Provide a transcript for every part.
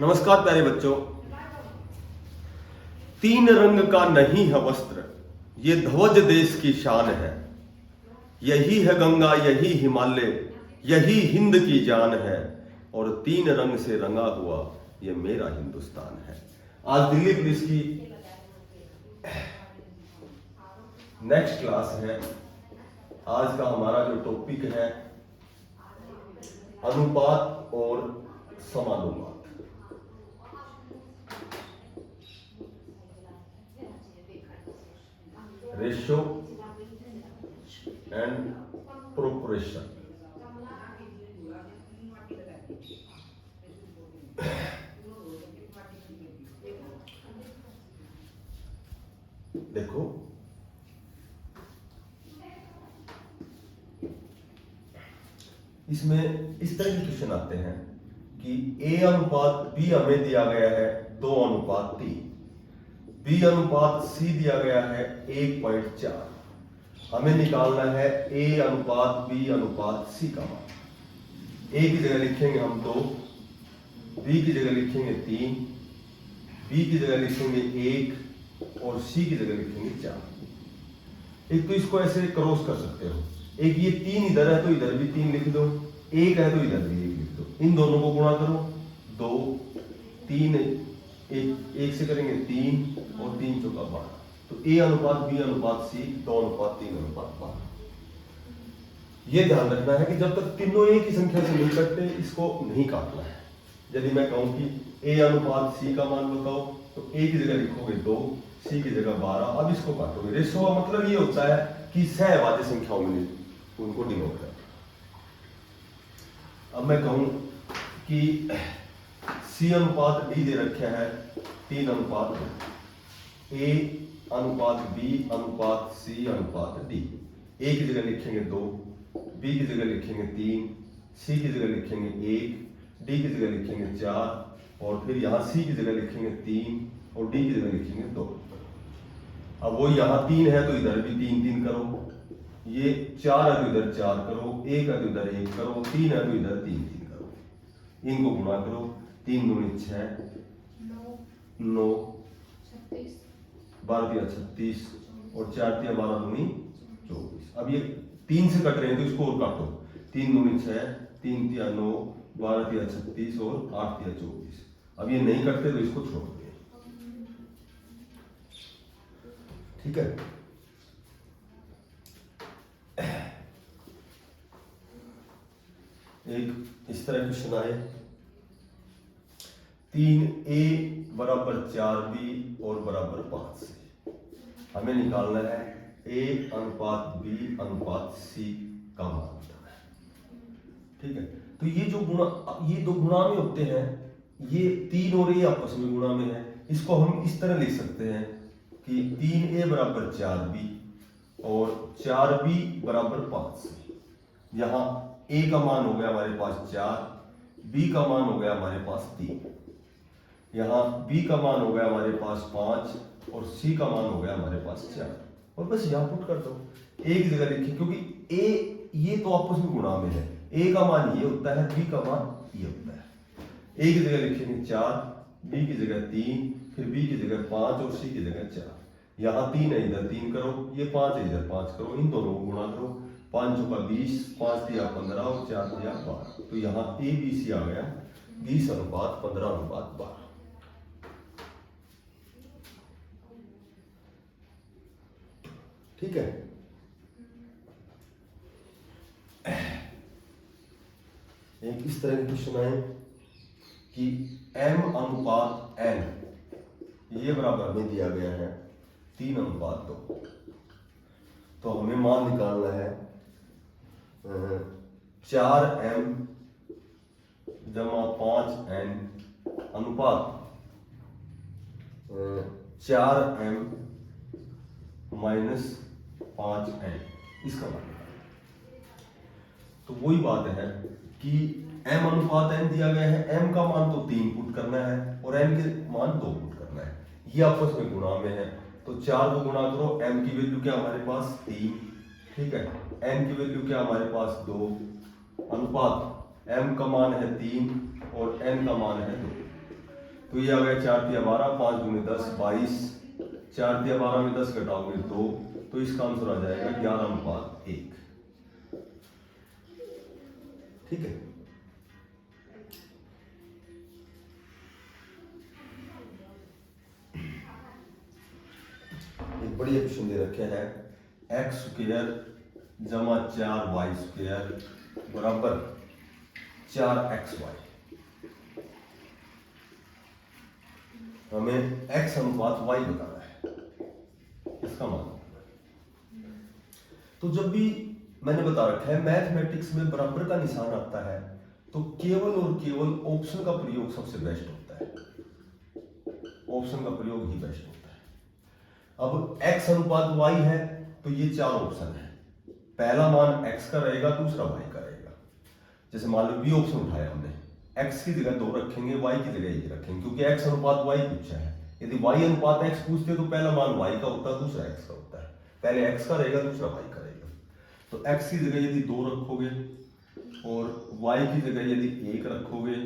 नमस्कार प्यारे बच्चों। तीन रंग का नहीं है वस्त्र, ये ध्वज देश की शान है। यही है गंगा, यही हिमालय, यही हिंद की जान है। और तीन रंग से रंगा हुआ ये मेरा हिंदुस्तान है। आज दिल्ली पुलिस की नेक्स्ट क्लास है। आज का हमारा जो टॉपिक है अनुपात और समानुपात। Ratio and proportion. देखो इसमें इस तरह के क्वेश्चन आते हैं कि A अनुपात B हमें दिया गया है 2 अनुपात 3, B अनुपात C दिया गया है 1.4। हमें निकालना है A अनुपात B अनुपात C का मान। A की जगह लिखेंगे हम 2, B की जगह लिखेंगे 3, B की जगह लिखेंगे 1 और C की जगह लिखेंगे 4। एक तो इसको ऐसे क्रॉस कर सकते हो, एक ये 3 इधर है तो इधर भी 3 लिख दो, 1 है तो इधर भी 1 लिख दो। इन दोनों को गुणा करो, 2 3 1 से करेंगे 3 और 3 चौका 12। तो A अनुपात B अनुपात C 2 अनुपात 3 अनुपात 12। ये ध्यान रखना है कि जब तक तीनों एक ही संख्या से नहीं कटते इसको नहीं काटना है। यदि मैं कहूं कि A अनुपात C का मान बताओ तो A की जगह लिखोगे 2, C की जगह 12। अब इसको काटोगे। रेशो का मतलब ये होता है कि सहवादी संख्याओं में उनको डिनोट करना। अब मैं कहूं कि C अनुपात D दे रखा है 3 अनुपात 2, A अनुपात B अनुपात C अनुपात D। A की जगह लिखेंगे 2, B की जगह लिखेंगे 3, C की जगह लिखेंगे 1, D की जगह लिखेंगे 4 और फिर यहाँ C की जगह लिखेंगे 3 और D की जगह लिखेंगे 2। अब वो यहाँ 3 है तो इधर भी 3 3 करो, ये 4 है तो इधर 4 करो, 1 है तो इधर 1 करो, 3 है तो इधर 3 3 करो। इनको गुणा करो, 3 दूनी 6, 9 12 दिया 36 और 4 दिया 12 दूनी 24। अब ये 3 से कट रहे हैं तो इसको और काटो, 3 दूनी 6, 3 दिया 9, 12 दिया 36 और 8 दिया 24। अब ये नहीं कटते तो इसको छोड़ दे। ठीक है। एक इस तरह क्वेश्चन आए, 3A बराबर 4B और बराबर 5C। हमें निकालना है A अनुपात B अनुपात C का मान। ठीक है। तो ये जो ये दो गुणा में होते हैं, ये 3 और A आपस में गुणा में है। इसको हम इस तरह लिख सकते हैं कि 3A बराबर 4B और 4B बराबर 5C। यहाँ A का मान हो गया हमारे पास 4, B का मान हो गया हमारे पास 3, यहाँ B का मान हो गया हमारे पास 5 और C का मान हो गया हमारे पास 4। और बस यहाँ पुट कर दो। A की जगह लिखिए क्योंकि A ये तो आपस में गुणा में है। A का मान ये होता है, B का मान ये होता है। A की जगह लिखेंगे 4, B की जगह 3, फिर B की जगह 5 और C की जगह 4। यहाँ 3 है इधर 3 करो, ये 5 है इधर 5 करो, इन दोनों को गुणा करो। 5 चौका 20, 5 दिया 15 और 4 दिया 12। तो यहाँ ABC आ गया 20 अनुपात 15 अनुपात 12। ठीक है। एक इस तरह के क्वेश्चन आए कि M अनुपात N ये बराबर में दिया गया है 3 अनुपात 2। तो हमें मान निकालना है 4M जमा 5N अनुपात 4M माइनस 5N इसका मान। तो वही बात है कि M अनुपात N दिया गया है, M का मान तो 3 पुट करना है और N के मान 2 पुट करना है। ये आपस में गुणा में है तो 4 को गुणा करो। M की वैल्यू क्या हमारे पास 3, ठीक है। N की वैल्यू क्या हमारे पास 2 अनुपात M का मान है 3 और N का मान है 2। तो ये आ गया 4 तिया 12, 5 दूनी 10, 22, 4 तिया 12 में 10 घटाओगे 2, तो इसका आंसर आ जाएगा 11:1। ठीक है। एक बड़ी ऑप्शन दे रखे हैं x² जमा 4y² बराबर 4xy। हमें x अनुपात y बताना है, इसका मान। तो जब भी मैंने बता रखा है मैथमेटिक्स में बराबर का निशान आता है तो केवल और केवल ऑप्शन का प्रयोग सबसे बेस्ट होता है, ऑप्शन का प्रयोग ही बेस्ट होता है। अब x अनुपात y है तो ये 4 ऑप्शन है, पहला मान x का रहेगा, दूसरा y का रहेगा। जैसे मान लो बी ऑप्शन उठाया हमने, x की जगह 2 रखेंगे, y की जगह 1 रखेंगे, क्योंकि x अनुपात y पूछा है। यदि y अनुपात x पूछते तो पहला मान y का होता, दूसरा x का होता है। पहले x का रहेगा, दूसरा y का रहेगा। तो x की जगह यदि 2 रखोगे और y की जगह यदि 1 रखोगे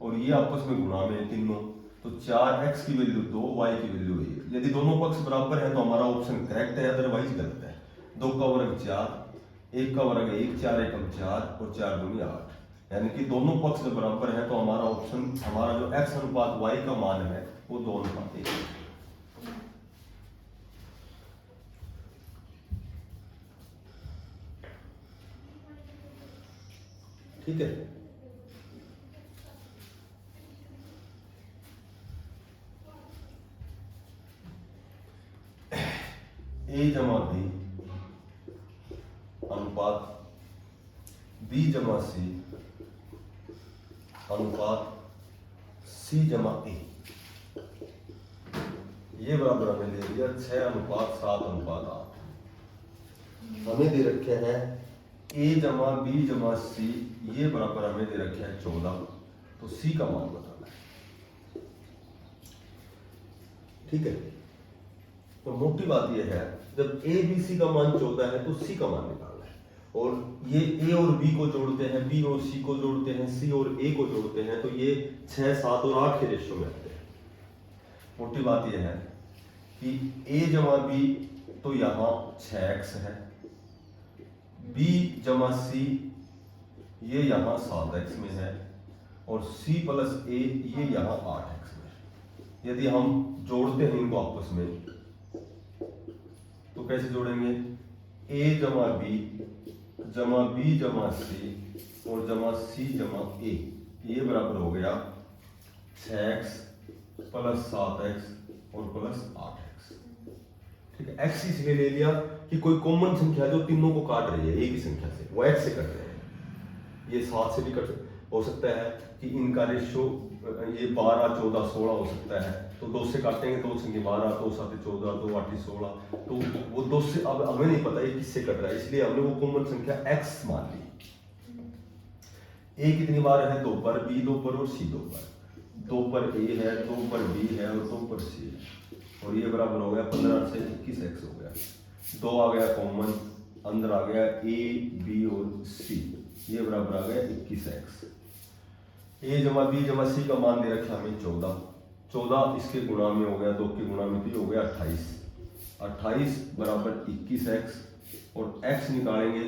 और ये आपस में गुणा में तीनों, तो 4x की वैल्यू 2, y की वैल्यू 1। यदि दोनों पक्ष बराबर है तो हमारा ऑप्शन करेक्ट है, अदरवाइज गलत है। 2 का वर्ग 4, 1 का वर्ग 1, 4 एकम 4 और 4 दूनी 8, यानी कि दोनों पक्ष बराबर है तो हमारा ऑप्शन, हमारा जो x अनुपात y का मान है वो 2:1 है। ठीक है। a जमा b अनुपात b जमा c अनुपात c जमा a, ये बराबर हमें दे दिया 6:7:8। हमें दे रखे हैं a जमा b जमा c, ये बराबर हमें दे रखे हैं 14, तो c का मान बताना है। ठीक है। तो मोटी बात यह है जब a b c का मान 14 है तो c का मान निकालना है, और ये a और b को जोड़ते हैं, b और c को जोड़ते हैं, c और a को जोड़ते हैं, तो ये 6, 7 और 8 के रेशियो में आते हैं। मोटी बात यह है कि a जमा b तो यहाँ 6x है, b जमा c ये यहाँ 7x में है, और c प्लस a ये यहाँ 8x में है। यदि हम जोड़ते हैं इनको आपस में तो कैसे जोड़ेंगे? a जमा b जमा b जमा c और जमा c जमा a, ये बराबर हो गया 6x प्लस 7x और प्लस 8x। ठीक है। x इसलिए ले लिया कि कोई कॉमन संख्या जो तीनों को काट रही है एक ही संख्या से, वो x से कट रहे हैं। ये 7 से भी कट हो सकता है कि इनका रेशियो ये 12, 14, 16 हो सकता है, तो 2 से काटेंगे तो संख्या 12, 2 7 14, 2 8 16, तो वो 2 से अब हमें नहीं पता ये किससे कट रहा है, इसलिए हमने वो कॉमन संख्या x मान ली। a कितनी बार है? 2 पर, b 2 पर और c 2 पर। 2 पर a है, 2 पर b है और 2 पर c है, और ये बराबर हो गया 15 से 21x हो गया। 2 आ गया कॉमन, अंदर आ गया a b और c, ये बराबर आ गया 21x। a जमा b जमा c का मान दे रखा हमें 14, 14 इसके गुणा में हो गया, 2 के गुणा में भी हो गया 28, 28 बराबर 21x, और x निकालेंगे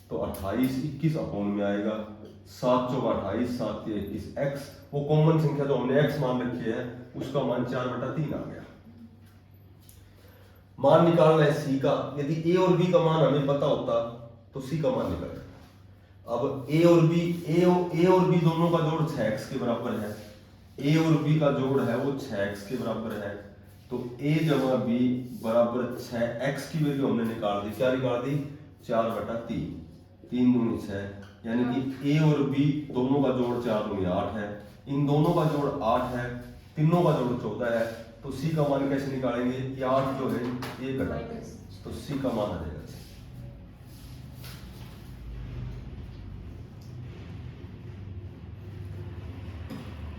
तो 28 21 अपॉन में आएगा, 7 चौका 28, 7 के 21 x, वो कॉमन संख्या जो हमने x मान रखी है उसका मान 4/3 आ गया। मान निकालना है c का, यदि a और b का मान हमें पता होता तो c का मान निकल जाता। अब a और b दोनों का जोड़ 6x के बराबर है, a और b का जोड़ है वो 6x के बराबर है, तो a जमा b बराबर 6x की वैल्यू हमने निकाल दी। क्या निकाल दी? 4/3, 3 दूनी 6, यानी कि a और b दोनों का जोड़ 4 दूनी 8 है, इन दोनों का जोड़ 8 है, तीनों का जोड़ 14 है, तो c का मान कैसे निकालेंगे? ये 8 जो है ये घटा देंगे, तो c का मान आ जाएगा।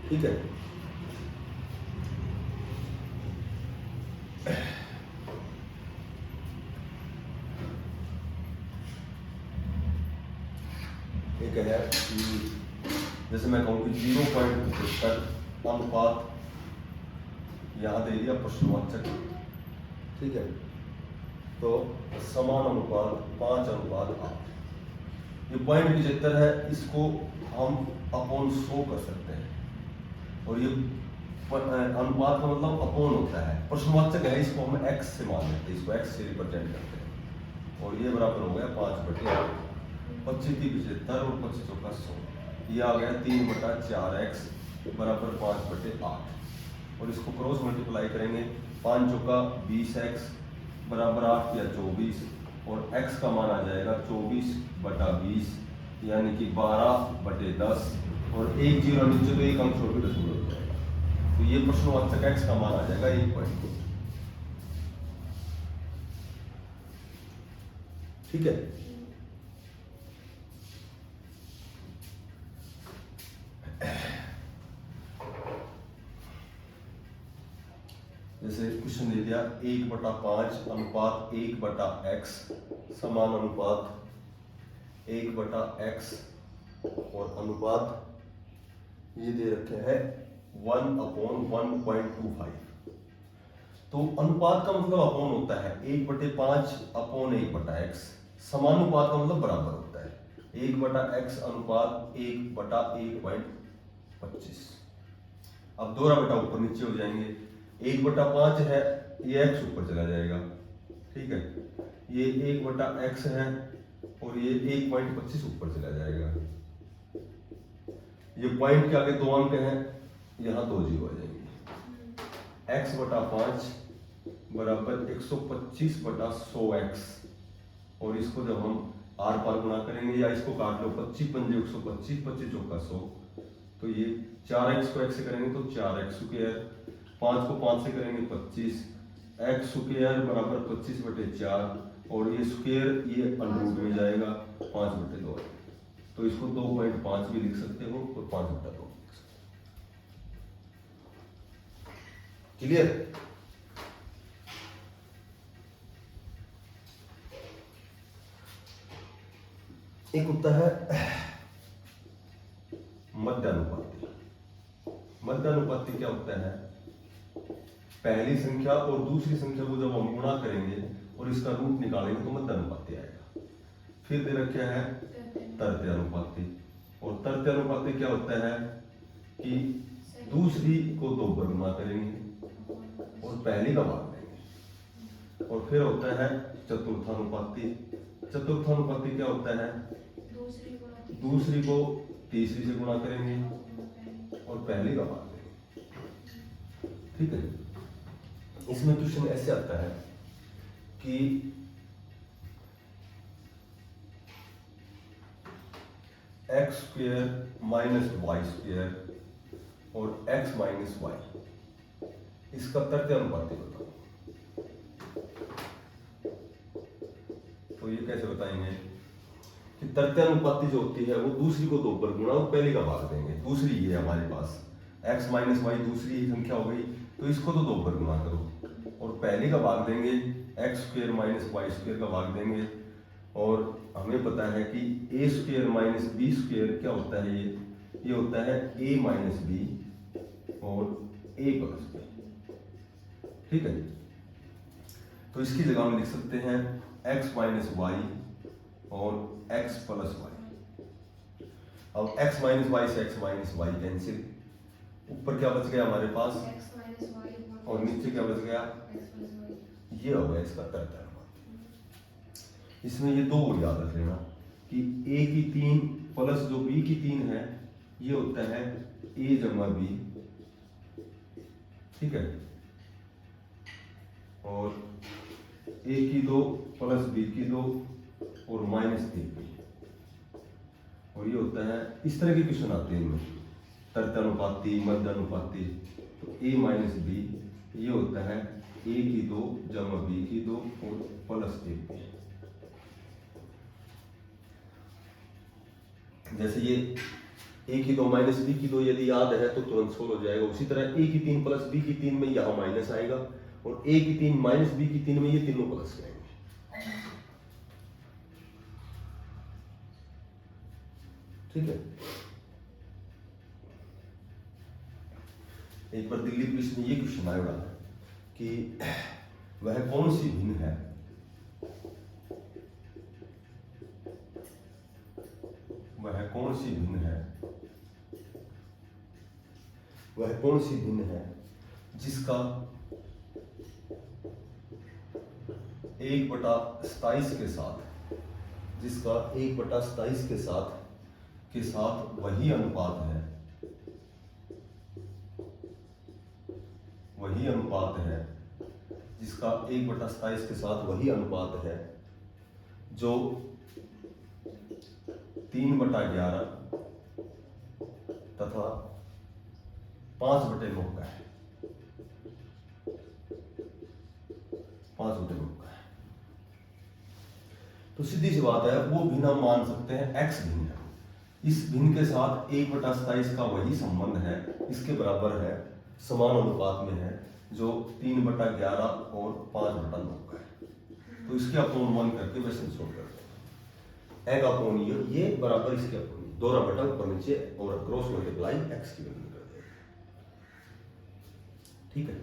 ठीक है। एक है कि जैसे मैं कहूँ कि 0.75 अनुपात यहाँ दे दिया प्रश्नवाचक, ठीक है। तो समान अनुपात 5:8, ये 0.75 है, इसको हम अपॉन 100 कर सकते हैं। और ये अनुपात का मतलब अपॉन होता है, प्रश्नवाचक है, इसको हम x से मान लेते हैं, इसको x से रिप्रेजेंट करते हैं। और ये बराबर हो गया 5/8, 25 × 75 और 25 × 100, ये आ गया 3/4x बराबर 5/8। और इसको क्रॉस मल्टीप्लाई करेंगे, 5 चौका 20x बराबर 8 या 24, और x का मान आ जाएगा 24/20, यानी कि 12/10, और 1 0 नीचे तो 1 अंक छोड़ के दशमलव हो जाएगा। तो ये प्रश्नवाचक x का मान आ जाएगा 1.2, ठीक है। जैसे क्वेश्चन दे दिया 1/5 अनुपात 1/x समान अनुपात 1/x, और अनुपात ये दे रखे हैं 1/1.25। तो अनुपात का मतलब अपॉन होता है, 1/5 अपॉन 1/x, समानुपात का मतलब बराबर होता है 1/x अनुपात 1/1.25। अब दोहरा बटा ऊपर नीचे हो जाएंगे, 1/5 है, ये x ऊपर चला जाएगा, ठीक है। ये 1/x है और ये 1.25 ऊपर चला जाएगा। ये पॉइंट के आगे 2 अंक हैं, यहाँ 2 0 आ जाएंगे। x/5 बराबर 125/100x, और इसको जब हम आर पार गुणा करेंगे या इसको काट लो, 25 पंजे 125, 25 चौका 100, तो ये 4x को x से करेंगे तो 4x², 5 को 5 से करेंगे 25, x² बराबर 25/4, और ये स्क्वायर ये अंडररूट में जाएगा 5/2, तो इसको 2.5 भी लिख सकते हो और 5/2 क्लियर। एक होता है मध्यानुपाती। मध्यानुपाती क्या होता है, पहली संख्या और दूसरी संख्या को जब हम गुणा करेंगे और इसका रूट निकालेंगे तो मध्यानुपाती आएगा। फिर दे रखे है तृतीयानुपाती, और तृतीयानुपाती क्या होता है कि दूसरी को 2 बार गुणा करेंगे और पहली का भाग देंगे। और फिर होता है चतुर्थानुपाती। चतुर्थानुपाती क्या होता है, दूसरी को तीसरी से गुणा करेंगे और पहली का भाग देंगे, ठीक है। इसमें क्वेश्चन ऐसे आता है कि x² माइनस y² और x माइनस y, इसका तृतीयानुपाती बताओ। तो ये कैसे बताएंगे कि तृतीयानुपाती जो होती है वो दूसरी को 2 पर गुणा और पहली का भाग देंगे। दूसरी ये है हमारे पास, x माइनस y दूसरी ही संख्या हो गई, तो इसको तो 2 पर गुणा करो और पहली का भाग देंगे, x² माइनस y² का भाग देंगे। और हमें पता है कि a² माइनस b² क्या होता है, ये होता है a माइनस b और a प्लस b, ठीक है। तो इसकी जगह हम लिख सकते हैं x माइनस y और x प्लस y। अब x माइनस y से x माइनस y कैंसिल, ऊपर क्या बच गया हमारे पास और नीचे क्या बच गया, ये हो गया इसका तृतीयानुपात। इसमें ये 2 याद रख लेना कि a की 3 प्लस जो b की 3 है ये होता है a जमा b, ठीक है। और a की 2 प्लस b की 2 और माइनस 1b, और ये होता है, इस तरह के क्वेश्चन आते हैं इनमें, तृतीयानुपाती मध्यानुपाती। तो a माइनस b ये होता है a की 2 जमा b की 2 और प्लस 1b। जैसे ये a की 2 माइनस b की 2 यदि याद है तो तुरंत सोल्व हो जाएगा। उसी तरह a की 3 प्लस b की 3 में यहाँ माइनस आएगा और a की 3 माइनस b की 3 में ये तीनों प्लस जाएंगे, ठीक है। एक बार दिल्ली पुलिस में ये क्वेश्चन आया कि वह कौन सी भिन्न है वह कौन सी भिन्न है जिसका 1/27 के साथ वही अनुपात है जिसका 1/27 के साथ वही अनुपात है जो 3/11 तथा 5/9 का है। 5/9 का है। तो सीधी सी बात है, वो भिन्न हम मान सकते हैं x भिन्न है। इस भिन्न के साथ 1/27 का वही संबंध है, इसके बराबर है, समान अनुपात में है, जो 3/11 और 5/9 का है। तो इसके अपॉन 1 करके वैसे सोल्व करते हैं। एक अपॉन ये बराबर इसके अपॉन दोहरा बटा ऊपर नीचे और क्रॉस मल्टीप्लाई x की वैल्यू कर देंगे। ठीक है।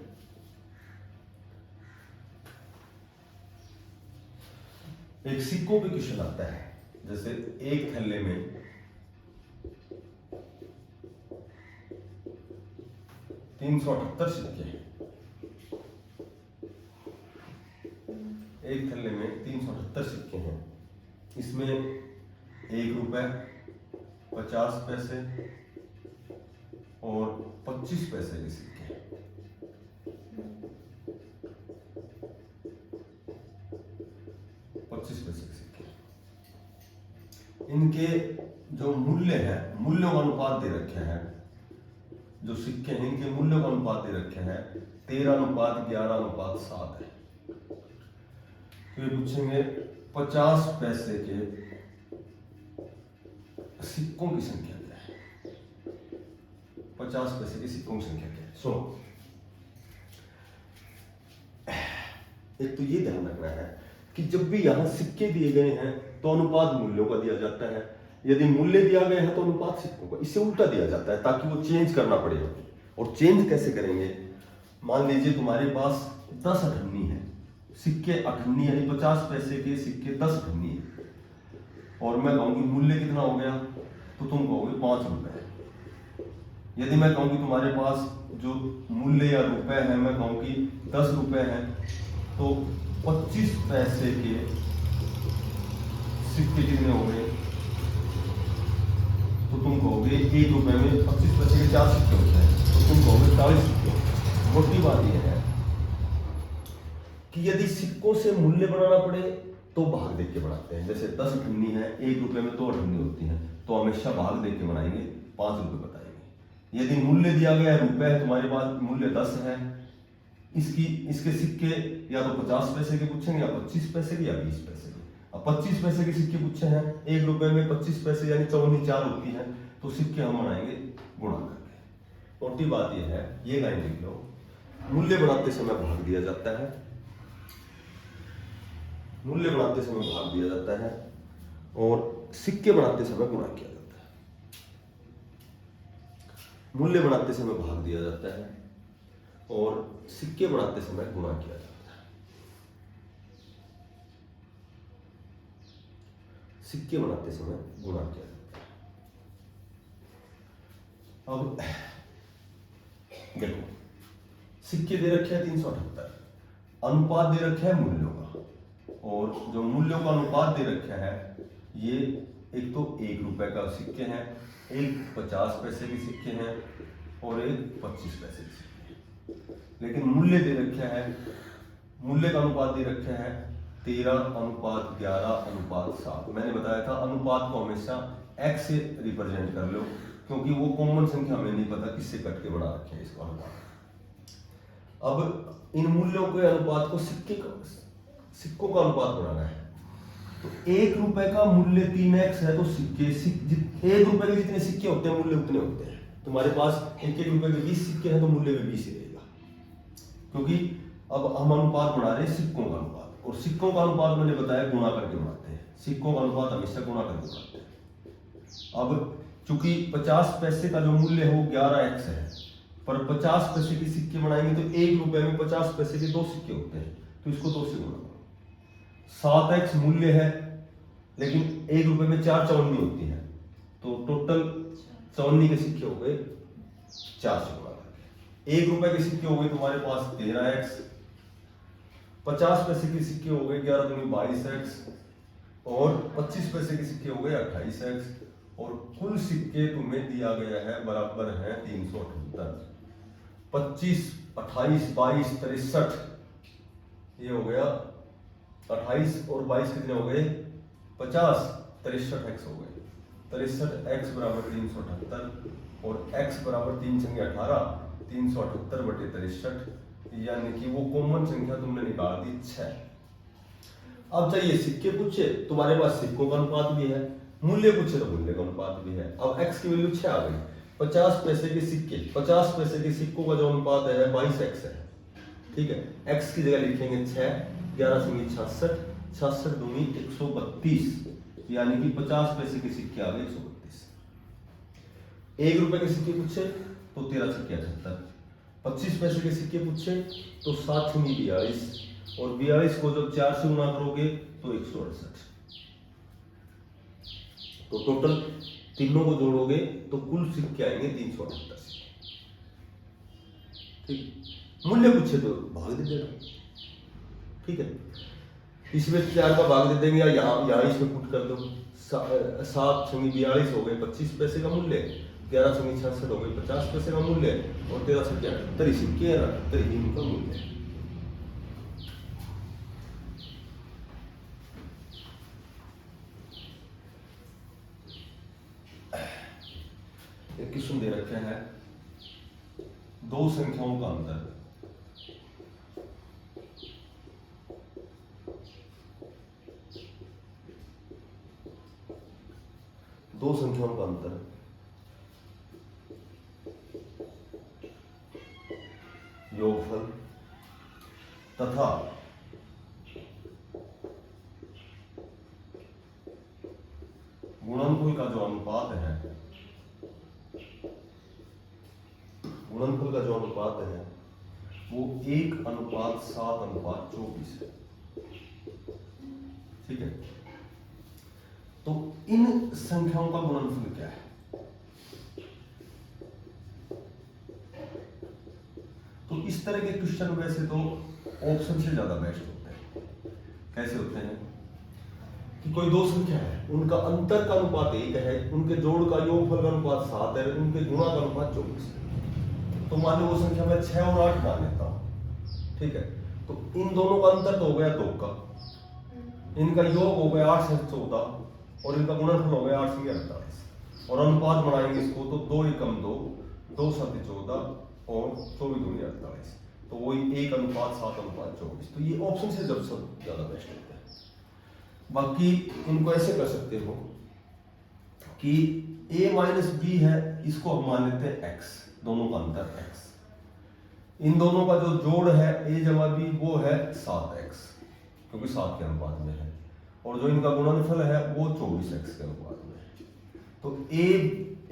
एक सिक्कों पे क्वेश्चन आता है, जैसे एक थैले में 378 सिक्के हैं। एक थैले में 378 सिक्के हैं। इसमें 1 रुपए, 50 पैसे और 25 पैसे के सिक्के हैं। इनके जो मूल्य है, मूल्यों का अनुपात दे रखे हैं, जो सिक्के हैं इनके मूल्यों का अनुपात दे रखे हैं 13:11:7 है। तो ये पूछेंगे 50 पैसे के सिक्कों की संख्या क्या है। 50 पैसे के सिक्कों की संख्या क्या है। सुनो, एक तो ये ध्यान रखना है कि जब भी यहां सिक्के दिए गए हैं तो अनुपात मूल्यों का दिया जाता है। यदि मूल्य दिया गया है तो अनुपात सिक्कों का, इससे उल्टा दिया जाता है ताकि वो चेंज करना पड़े। और चेंज कैसे करेंगे, मान लीजिए तुम्हारे पास 10 अठन्नी है, सिक्के अठन्नी यानी 50 पैसे के सिक्के 10 अठन्नी है, और मैं कहूंगी मूल्य कितना हो गया, तो तुम कहोगे 5 रुपए। यदि मैं कहूंगी तुम्हारे पास जो मूल्य या रुपए है, मैं कहूंगी 10 रुपए है, तो 25 पैसे के सिक्के कितने हो गए, तो तुम कहोगे 1 रुपए में 25 पैसे के 4 सिक्के होते हैं, तो तुम कहोगे 40 सिक्के। मोटी बात यह है कि यदि सिक्कों से मूल्य बनाना पड़े तो भाग देख के बनाते हैं। जैसे 10 अठन्नी है, 1 रुपए में 2 अठन्नी होती है, तो हमेशा भाग देख के बनाएंगे, 5 रुपए बताएंगे। यदि मूल्य दिया गया है रुपए है, तुम्हारे पास मूल्य 10 है, इसके सिक्के या तो 50 पैसे के पूछेंगे, या 25 पैसे के, या 20 पैसे के। अब 25 पैसे के सिक्के पूछे हैं, 1 रुपए में 25 पैसे यानी 54 4 होती है, तो सिक्के हम बनाएंगे गुणा करके। मोटी बात यह है, ये लाइन लिख लो, मूल्य बनाते समय भाग दिया जाता है, मूल्य बनाते समय भाग दिया जाता है, और सिक्के बनाते समय गुणा किया जाता है। मूल्य बनाते समय भाग दिया जाता है और सिक्के बनाते समय गुणा किया जाता है। सिक्के बनाते समय गुणा किया जाता है। अब देखो, सिक्के दे रखे हैं 378, अनुपात दे रखे है मूल्यों का, और जो मूल्यों का अनुपात दे रखा है ये एक तो 1 रुपए का सिक्के हैं, एक 50 पैसे के सिक्के हैं, और एक 25 पैसे के सिक्के हैं। लेकिन मूल्य दे रखा है, मूल्य का अनुपात दे रखा है 13:11:7। मैंने बताया था अनुपात को हमेशा x से रिप्रेजेंट कर लो, क्योंकि वो कॉमन संख्या हमें नहीं पता किससे कट के बना रखे हैं इसको अनुपात। अब इन मूल्यों के अनुपात को सिक्कों का अनुपात बनाना है। तो 1 रुपए का मूल्य 3x है, तो सिक्के 1 रुपए के जितने सिक्के होते हैं मूल्य उतने होते हैं। तुम्हारे पास 1 रुपए के 20 सिक्के हैं, तो मूल्य भी 20 ही रहेगा, क्योंकि अब हम अनुपात बना रहे हैं सिक्कों का अनुपात, और सिक्कों का अनुपात मैंने बताया गुणा करके बनाते हैं। सिक्कों का अनुपात हमेशा गुणा करके बनाते हैं। अब चूंकि 50 पैसे का जो मूल्य है वो 11x है, पर 50 पैसे के सिक्के बनाएंगे तो 1 रुपए में 50 पैसे के 2 सिक्के होते हैं, तो इसको 2 से गुणा करो। 7x मूल्य है, लेकिन 1 रुपए में 4 चवन्नी होती है, तो टोटल चवन्नी के सिक्के हो गए 4 से गुणा करके। 1 रुपए के सिक्के हो गए तुम्हारे पास 13x, 50 पैसे के सिक्के हो गए 11 दूनी 22x, और 25 पैसे के सिक्के हो गए 28x, और कुल सिक्के तुम्हें दिया गया है बराबर है 378। 25, 28, 22, 63, ये हो गया 28 और 22 कितने हो गए 50, 63x हो गए। 63x बराबर 378, और x बराबर 3 संख्या 18, 378 बटे 63, यानी कि वो कॉमन संख्या तुमने निकाल दी 6। अब चाहिए सिक्के पूछे, तुम्हारे पास सिक्कों का अनुपात भी है, मूल्य पूछे तो मूल्य का अनुपात भी है। अब x की वैल्यू 6 आ गई। 50 पैसे के सिक्के, 50 पैसे के सिक्कों का जो अनुपात है 22x है, ठीक है। x की जगह लिखेंगे 6, 11 संगी 66, 66 दूनी 132, यानी कि 50 पैसे के सिक्के आ गए 132। 1 रुपए के सिक्के पूछे तो 13 सिक्के 78, 25 पैसे के सिक्के पूछे तो 7 संगी 42, और 42 को जब 4 से गुणा करोगे तो 168। तो टोटल तीनों को जोड़ोगे तो कुल सिक्के आएंगे 378 सिक्के, ठीक। मूल्य पूछे तो भाग दे देना, ठीक है। इसमें 4 का भाग दे देंगे, या यहाँ इसमें पुट कर दो। 7 संगी 42 हो गए 25 पैसे का मूल्य, 11 संगी 66 हो गई 50 पैसे का मूल्य, और 13 से 78 सिक्के 78 ही उनका मूल्य है। एक क्वेश्चन दे रखे हैं, दो संख्याओं का अंतर। दो संख्याओं का अंतर, योगफल तथा गुणनफल का जो अनुपात है, गुणनफल का जो अनुपात है वो 1:7:24 है, ठीक है। तो इन संख्याओं का गुणनफल क्या है? तो इस तरह के क्वेश्चन वैसे तो ऑप्शन से ज्यादा बेस्ट होते हैं। कैसे होते हैं कि कोई दो संख्या है, उनका अंतर का अनुपात 1 है, उनके जोड़ का योगफल का अनुपात 7 है, उनके गुणा का अनुपात 24 है। तो मान लो वो संख्या मैं 6 और 8 मान लेता हूं, ठीक है। तो इन दोनों का अंतर तो हो गया 2 का, इनका योग हो गया 8 से 14, और इनका गुणनफल हो गया 8 से 48, और अनुपात बनाएंगे इसको तो 2 एकम 2, 2 7 14, और 24 दूनी 48, तो वही 1:7:24। तो ये ऑप्शन से जब सब ज्यादा बेस्ट होता है। बाकी इनको ऐसे कर सकते हो कि a माइनस बी है, इसको हम मान लेते हैं x, दोनों का अंतर x। इन दोनों का जो जोड़ है a जमा b वो है 7x, क्योंकि 7 के अनुपात में है, और जो इनका गुणनफल है वो 24x के अनुपात में है। तो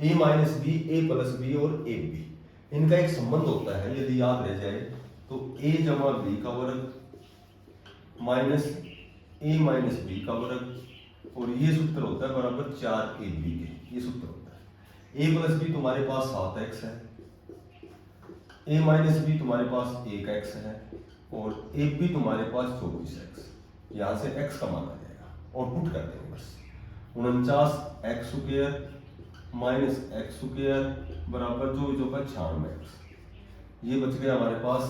a minus B, a plus B और a b, इनका एक संबंध होता है, यदि याद रह जाए तो a जमा b का वर्ग माइनस a माइनस b का वर्ग, और ये सूत्र होता है बराबर 4ab के, ये सूत्र होता है। a प्लस बी तुम्हारे पास 7x है, a माइनस बी तुम्हारे पास 1x है, और a b तुम्हारे पास 24x। यहाँ से x का मान आ जाएगा और पुट कर देंगे बस। 49x square minus x square बराबर जो होगा 96x। ये बच गया हमारे पास,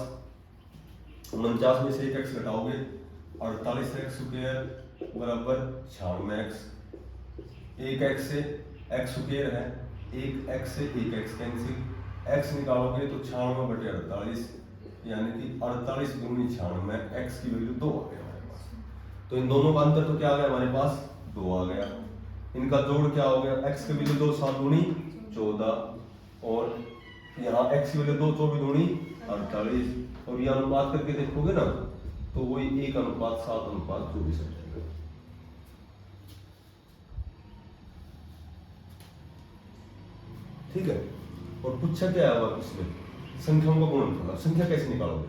49 में से 1x घटाओगे 48x स्क्वायर बराबर 96x। 1x से x स्क्वायर है, 1x से 1x कैंसिल, x निकालोगे तो 96 बटे 48, यानी कि 48 दूनी 96, x की वैल्यू 2 आ गया हमारे पास। तो इन दोनों का अंतर तो क्या आ गया हमारे पास 2 आ गया। इनका जोड़ क्या हो गया, x की वैल्यू 2, 7 दूनी 14, और यहाँ x की वैल्यू 2, 24 दूनी 48, और ये अनुपात करके देखोगे ना तो वही 1:7:24 हो जाएगा। ठीक है। और पूछा क्या है इसमें संख्याओं का गुणनफल। संख्या कैसे निकालोगे?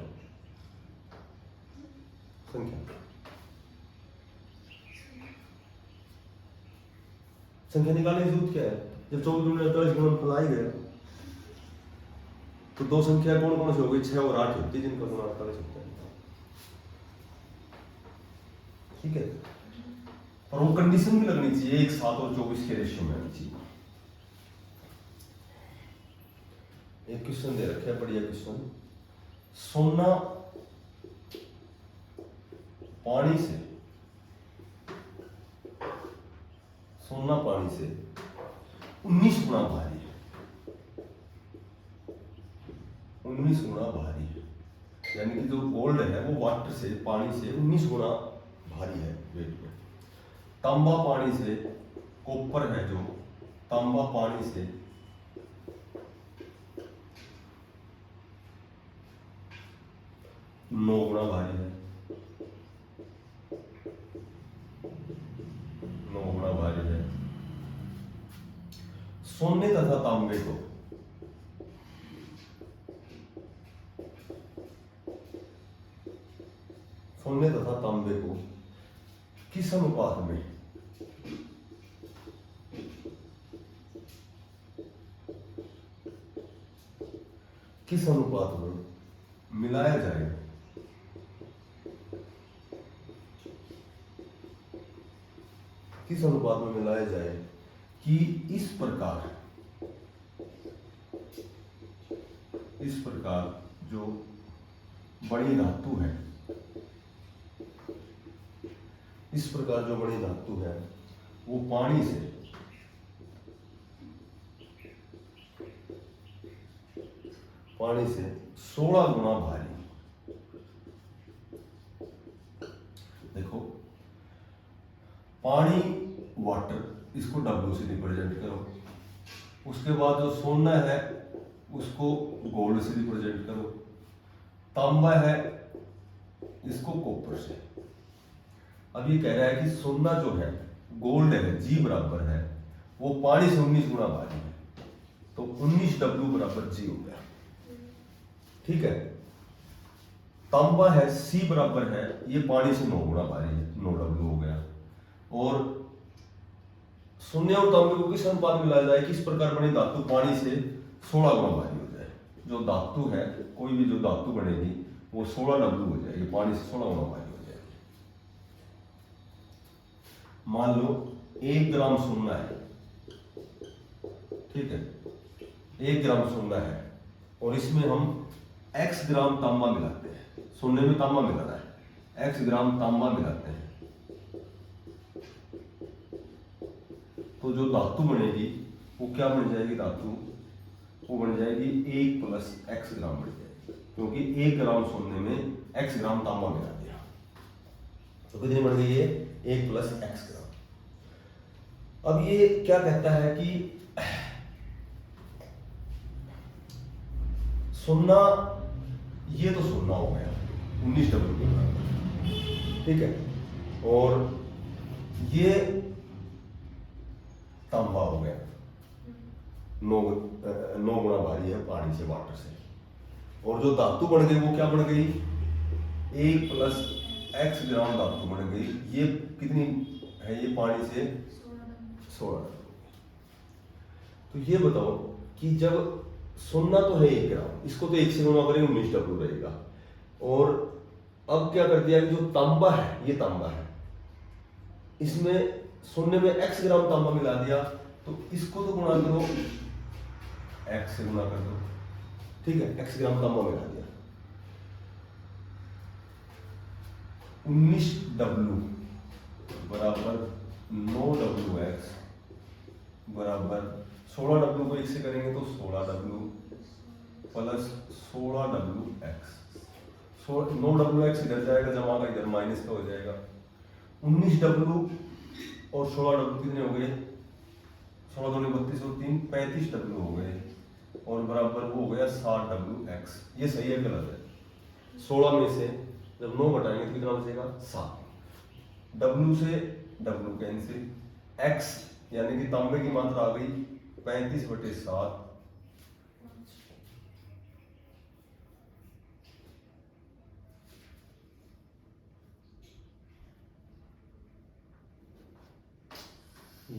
संख्या निकालने की जरूरत क्या है? जब 24 गुणनफल आ ही गया तो दो संख्या कौन कौन सी हो गई? 6 और 8 होती है जिनका गुणा कर सकते हैं। ठीक है, और वो कंडीशन भी लगनी चाहिए 1 7 और 24 के रेशियो में आनी चाहिए। एक क्वेश्चन दे रखा है, बढ़िया क्वेश्चन। सोना पानी से 19 गुना भारी है। 19 गुना भारी है, यानी कि जो गोल्ड है वो वाटर से, पानी से 19 गुना भारी है वेट में। तांबा पानी से, कॉपर है जो, तांबा पानी से 9 गुना भारी है। 9 गुना भारी है। सोने तथा तांबे को किस अनुपात में मिलाया जाए? किस अनुपात में मिलाया जाए कि इस प्रकार जो बड़ी धातु है, वो पानी से 16 गुना भारी। देखो, पानी, वाटर, इसको W से रिप्रेजेंट करो। उसके बाद जो सोना है उसको गोल्ड से रिप्रेजेंट करो। तांबा है इसको कॉपर से। अब ये कह रहा है कि सोना जो है, गोल्ड है, G बराबर है, वो पानी से 19 गुना भारी है, तो 19W बराबर G हो गया। ठीक है, तांबा है C बराबर है, ये पानी से 9 गुना भारी है, 9W हो गया। और सोने और तांबे को किस अनुपात में मिलाया जाए कि इस प्रकार बनी धातु पानी से 16 गुना भारी हो जाए? जो धातु है, कोई भी जो धातु बनेगी वो 16W हो जाएगी, पानी से 16 गुना भारी हो जाएगी। मान लो 1 ग्राम सोना है, ठीक है, 1 ग्राम सोना है, और इसमें हम X ग्राम तांबा मिलाते हैं। सोने में तांबा मिलाना है, X ग्राम तांबा मिलाते हैं, तो जो धातु बनेगी वो क्या बन जाएगी? धातु वो बन जाएगी 1 + X ग्राम बन जाएगी, क्योंकि 1 ग्राम सोने में X ग्राम तांबा मिला दिया, तो कितनी बन गई है? 1 + X ग्राम। अब ये क्या कहता है कि सोना, ये तो सोना हो गया 19W के बराबर, ठीक है, और ये तांबा हो गया 9 गुना भारी है पानी से, वाटर से। और जो धातु बन गई वो क्या बन गई? 1 + X ग्राम धातु बन गई। ये कितनी है? ये पानी से 16। तो ये बताओ कि जब सोना तो है 1 ग्राम, इसको तो 1 से गुणा करेंगे 19W रहेगा, और अब क्या कर दिया कि जो तांबा है, ये तांबा है, इसमें सोने में X ग्राम तांबा मिला दिया, तो इसको तो गुणा करो, X से गुणा कर दो, ठीक है, X ग्राम तांबा मिला दिया। 19W बराबर 9WX बराबर 16W को 1 से करेंगे तो 16W + 16WX। 9WX इधर जाएगा, जमा का इधर माइनस का हो जाएगा। 19W और 16W कितने हो गए? 16 दूनी 32 और 3 35W हो गए, और बराबर वो हो गया 60WX। ये सही है गलत है? 16 में से जब 9 घटाएंगे तो कितना बचेगा? 7। W से W कैंसिल, X यानी कि तांबे की मात्रा आ गई 35/7,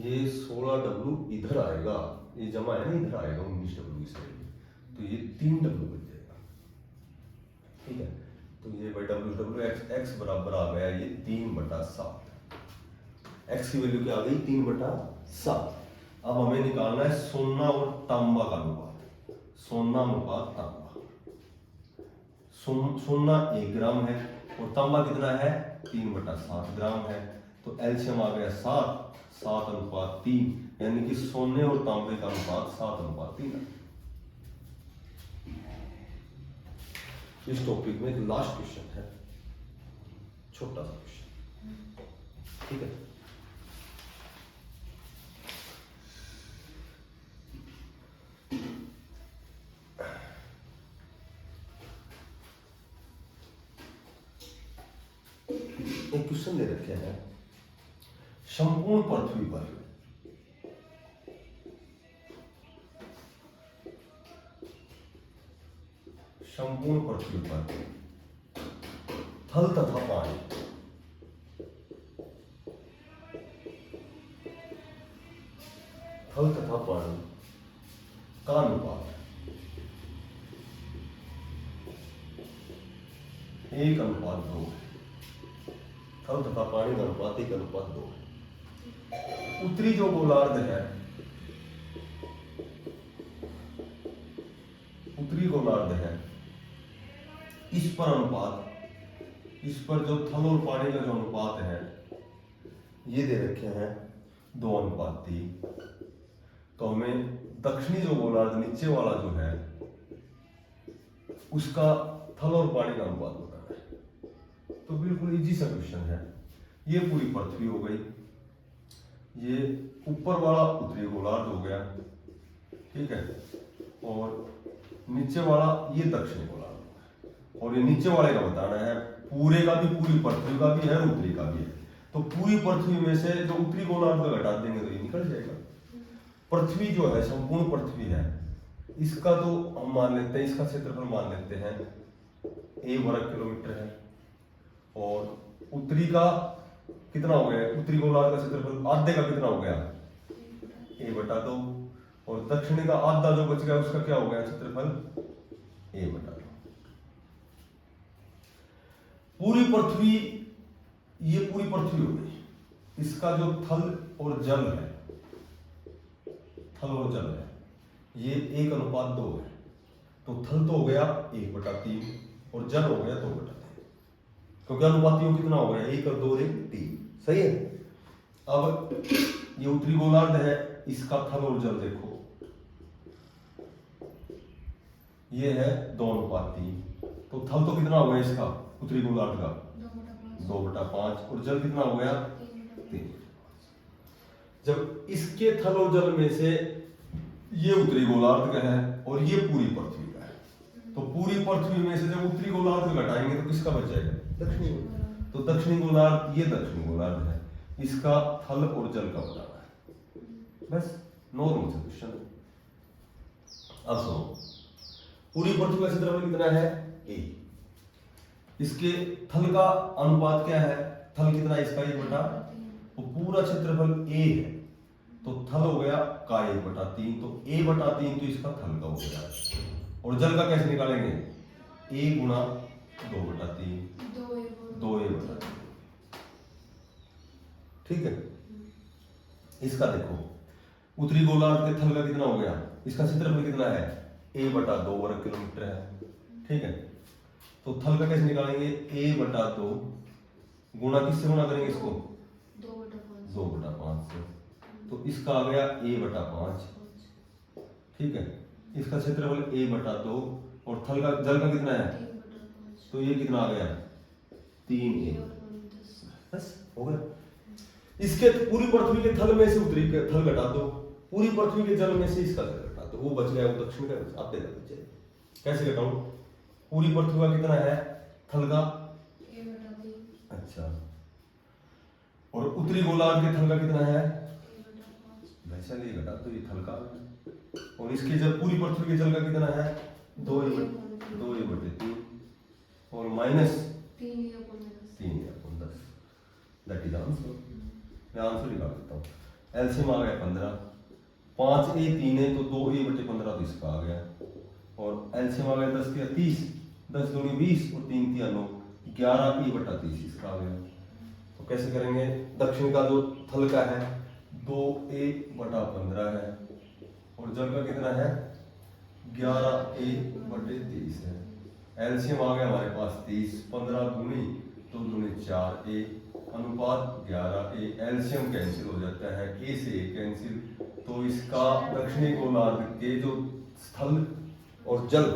ये 16W इधर आएगा, ये जमा है ना, इधर आएगा 19W इस साइड, तो ये 3W बन जाएगा। ठीक है, तो ये बाई W x बराबर आ गया ये 3/7। x की वैल्यू क्या आ गई 3/7। अब हमें निकालना है सोना और तांबा का अनुपात। सोना अनुपात तांबा, सोना 1 ग्राम है और तांबा कितना है 3/7 ग्राम है, तो एलसीएम आ गया 7:3, यानी कि सोने और तांबे का अनुपात 7:3 है। इस टॉपिक में एक लास्ट क्वेश्चन है, छोटा सा क्वेश्चन, ठीक है। एक क्वेश्चन दे रखे हैं, संपूर्ण पृथ्वी पर थल तथा पानी का अनुपात 1:2 है। थल तथा पानी का अनुपात 1:2 है। उत्तरी जो गोलार्ध है, इस पर अनुपात, इस पर जो थल और पानी का जो अनुपात है ये दे रखे हैं 2:3। तो हमें दक्षिणी जो गोलार्ध नीचे वाला जो है उसका थल और पानी का अनुपात बताना है। तो बिल्कुल इजी सा क्वेश्चन है। ये पूरी पृथ्वी हो गई, ये ऊपर वाला उत्तरी गोलार्ध हो गया, ठीक है, और नीचे वाला ये दक्षिणी गोलार्ध हो गया, और ये नीचे वाले का बताना है। पूरे का भी, पूरी पृथ्वी का भी है, उत्तरी का भी है। तो पूरी पृथ्वी में से जो उत्तरी गोलार्ध का घटा देंगे तो ये निकल जाएगा। पृथ्वी जो है, संपूर्ण पृथ्वी है, इसका तो हम मान लेते हैं, इसका क्षेत्रफल मान लेते हैं a वर्ग किलोमीटर है, और उत्तरी का कितना हो गया, उत्तरी गोलार्ध का क्षेत्रफल आधे का कितना हो गया a/2, और दक्षिणी का आधा जो बच गया उसका क्या हो गया क्षेत्रफल a/2। पूरी पृथ्वी, ये पूरी पृथ्वी हो गई, इसका जो थल और जल है, ये 1:2 है। तो थल तो हो गया 1/3 और जल हो गया 2/3, क्योंकि अनुपातियों कितना हो गया 1 और 2 3, सही है। अब ये उत्तरी गोलार्ध है, इसका थल और जल देखो, ये है 2:3। तो थल तो कितना हो गया इसका, उत्तरी गोलार्ध का 2/5, और जल कितना हो गया 3। जब इसके थल और जल में से ये उत्तरी गोलार्ध का है और ये पूरी पृथ्वी का है, तो पूरी पृथ्वी में से जब उत्तरी गोलार्ध को घटाएंगे तो किसका बच जाएगा, दक्षिणी गोलार्ध। तो दक्षिणी गोलार्ध, ये दक्षिणी गोलार्ध है, इसका थल और जल का बताना है, बस नॉर्मल सा क्वेश्चन है। अब सुनो, पूरी पृथ्वी का क्षेत्रफल कितना है a, इसके थल का अनुपात क्या है, थल कितना है इसका 1/, तो पूरा क्षेत्रफल a है, तो थल हो गया का 1/3, तो a/3 तो इसका थल का हो गया, और जल का कैसे निकालेंगे, a × 2/3, 2a/3, ठीक है। इसका देखो, उत्तरी गोलार्ध के थल का कितना हो गया, इसका क्षेत्रफल कितना है a/2 वर्ग किलोमीटर है, ठीक है। तो थल का कैसे निकालेंगे, a/2 गुणा किससे गुणा करेंगे इसको, 2/5 से, तो इसका आ गया a/5, ठीक है। इसका क्षेत्रफल a/2 और थल का, जल का कितना है, तो ये कितना आ गया 3a, बस हो गया। इसके पूरी पृथ्वी के थल में से उत्तरी के थल घटा दो, पूरी पृथ्वी के जल में से इसका जल घटा दो, वो बच गया, वो दक्षिण का आप देखा बचे। कैसे घटाऊं, पूरी पृथ्वी का कितना है थल का, अच्छा, और उत्तरी गोलार्ध के थल का कितना है, वैसा लिए घटा तो ये थल का, और इसके जल, पूरी पृथ्वी के जल का कितना है 2a/3 और minus 3a/10, that is answer. मैं आंसर निकाल देता हूँ। एलसीएम आ गया 15, 5a 3 है तो 2a/15 तो इसका आ गया, और एलसीएम आ गया 10 के 30, 10 दूनी 20 और 3 तिया 9, 11a/30 इसका आ गया। तो कैसे करेंगे, दक्षिण का जो थल का है 2a/15 है और जल का कितना है 11a/23 है। एलसीएम आ गया हमारे पास 30, 15 दूनी तो दूनी 4a, अनुपात 11a, एलसीएम कैंसिल हो जाता है, a से a कैंसिल, तो इसका दक्षिणी गोलार्ध के जो स्थल और जल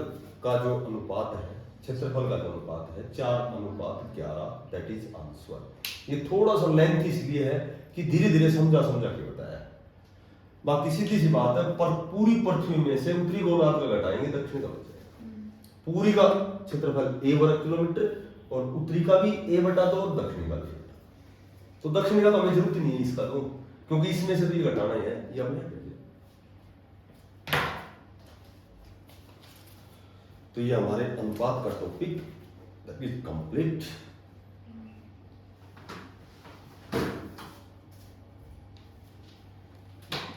का जो अनुपात है, क्षेत्रफल का जो अनुपात है 4:11, दैट इज आंसर। ये थोड़ा सा लेंथ इसलिए है कि धीरे धीरे समझा के बताया, बाकी सीधी सी बात है, पर पूरी पृथ्वी में से उत्तरी गोलार्ध का घटाएंगे दक्षिण का बच जाएगा। पूरी का क्षेत्रफल a वर्ग किलोमीटर और उत्तरी का भी a/2 और दक्षिणी का भी। तो दक्षिणी का तो हमें जरूरत ही नहीं है इसका, तो क्योंकि इसमें से तो ये घटाना ही है, ये अपने। तो ये हमारे अनुपात का टॉपिक दैट इज कंप्लीट।